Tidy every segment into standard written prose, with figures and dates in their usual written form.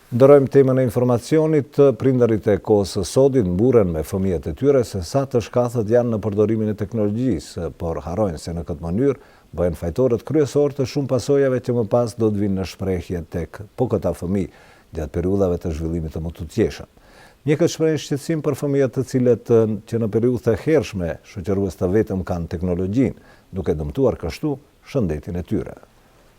Ndërojmë temën e informacionit, prindërit e kohës së sodit mburen me fëmijët e tyre se sa të shkathët janë në përdorimin e teknologjisë, por harojnë se në këtë mënyrë bëhen fajtorët kryesor të shumë pasojave që më pas do të vinë në shprehje tek po këta fëmijë gjatë periudhave të zhvillimit të mëtutjeshëm. Një këtë shprehje shqetësim për fëmijët të cilët që në periudhë të hershme shoqërues të vetëm kanë teknologjinë, duke dëmtuar kështu shëndetin e tyre.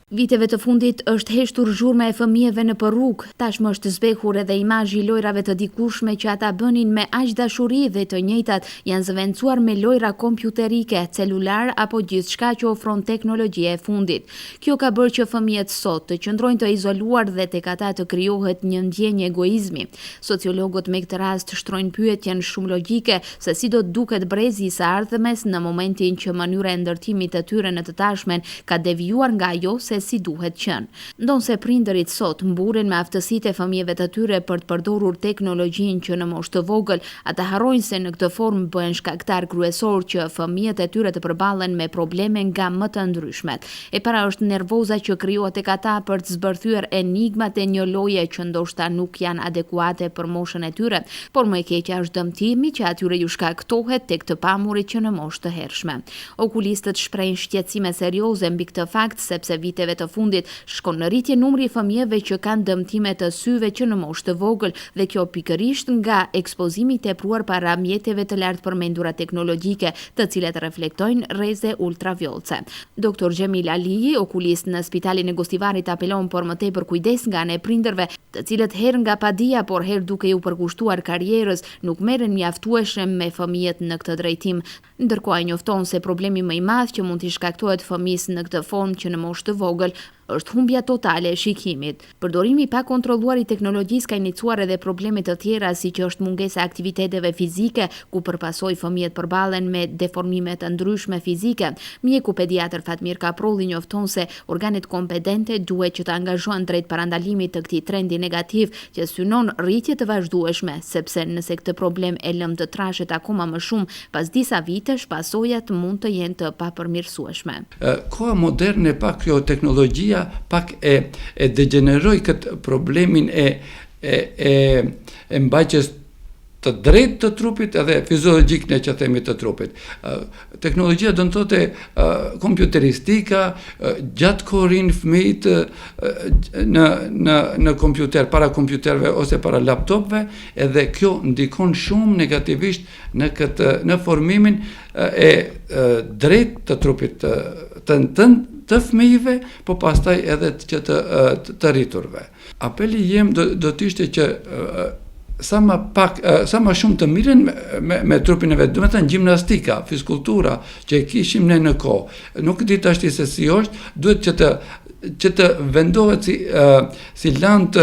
Viteve të fundit është heshtur zhurma e fëmijëve në rrugë, tashmë është zbehur edhe imazhi i lojrave të dikushme që ata bënin me aq dashuri dhe të njëjtat janë zëvendësuar me lojra kompjuterike, celular apo gjithçka që ofron teknologjia e fundit. Kjo ka bërë që fëmijët sot të qëndrojnë të izoluar dhe tek ata të krijohet një ndjenjë egoizmi. Sociologët me këtë rast shtrojnë pyetjen shumë logjike se si do të duket brezi i së ardhmes në momentin që mënyra e ndërtimit të tyre në të tashmen ka devijuar nga ajo se si duhet qenë. Ndonse prindërit sot mburen me aftësitë e fëmijëve të tyre për të përdorur teknologjinë që në moshë të vogël, ata harrojnë se në këtë formë bëhen shkaktar kryesor që fëmijët e tyre të përballen me probleme nga më të ndryshmet. E para është nervoza që krijohet tek ata për të zbërthyer enigmat e një loje që ndoshta nuk janë adekuate për moshën e tyre, por më e keqja është dëmtimi që atyre ju shkaktohet tek të pamurit që në moshë të hershme. Okulistët shprehin shqetësime serioze mbi këtë fakt sepse viteve të fundit shkon në rritje numri i fëmijëve që kanë dëmtime të syve që në moshë të vogël dhe kjo pikërisht nga ekspozimi i tepruar para mjeteve të lartë përmendura teknologjike, të cilat reflektojnë rreze ultravjollce. Dr. Xhemil Aliji, okulist në Spitalin e Gostivarit, apelon për më tepër kujdes nga ana e prindërve, të cilët herë nga padia, por herë duke u përkushtuar karrierës, nuk merren mjaftueshëm me fëmijët në këtë drejtim. Ndërkohë ai njofton se problemi më i madh që mund t'i shkaktohet fëmisë në këtë formë që në moshë të vogël është humbja totale e shikimit. Përdorimi i pakontrolluar i teknologjisë ka iniciuar edhe probleme të tjera siç është mungesa e aktiviteteve fizike, ku përpasoj fëmijët përballen me deformime të ndryshme fizike. Mjeku pediatër Fatmir Kaprolli njofton se organet kompetente duhet që të angazhohen drejt parandalimit të këtij trendi negativ që synon rritje të vazhdueshme, sepse nëse këtë problem e lëm të trashet akoma më shumë, pas disa vitesh pasojat mund të jenë të papërmirësueshme. Koha moderne pak kjo teknologjia pak e degeneroi këtë problemin e mbajtjes të drejtë të trupit edhe fiziologjik në që themi të trupit. Teknologjia do të thotë kompjuteristika, gjatë kohërin fëmijët në kompjuter, para kompjuterve ose para laptopve, edhe kjo ndikon shumë negativisht në formimin e drejtë të trupit të fëmijëve, po pastaj edhe të rriturve. Apeli jem do të ishte që sa më shumë të miren me trupin e vetë, do të thënë gjimnastika, fizkultura që e kishim ne në kohë. Nuk di tash se si është, duhet që të vendohet si lant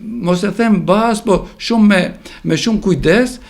mos e them bazë, po shumë me shumë kujdes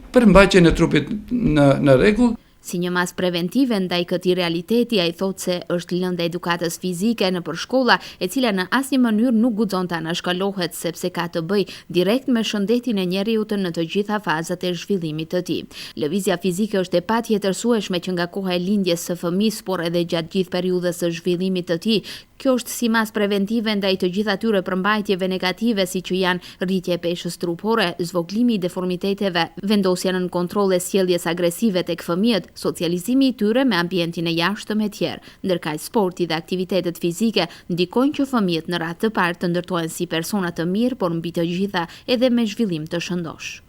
për mbajtjen e trupit në rregull. Si një masë preventive ndaj këtij realiteti, ai thotë se është lënda e edukatës fizike nëpër shkolla, e cila në asnjë mënyrë nuk guxon ta anashkalohet sepse ka të bëjë direkt me shëndetin e njeriut në të gjitha fazat e zhvillimit të tij. Lëvizja fizike është e patjetërsueshme që nga koha e lindjes së fëmisë, por edhe gjatë gjithë periudhës së zhvillimit të tij. Kjo është si masë preventive ndaj të gjitha atyre përmbajtjeve negative siç janë rritje e peshës trupore, zvoglimi i deformiteteve, vendosja nën kontroll e sjelljes agresive tek fëmijët, socializimi i tyre me ambientin e jashtëm e tjerë, ndërkaq sporti dhe aktivitetet fizike ndikojnë që fëmijët në radhë të parë të ndërtohen si persona të mirë, por mbi të gjitha edhe me zhvillim të shëndosh.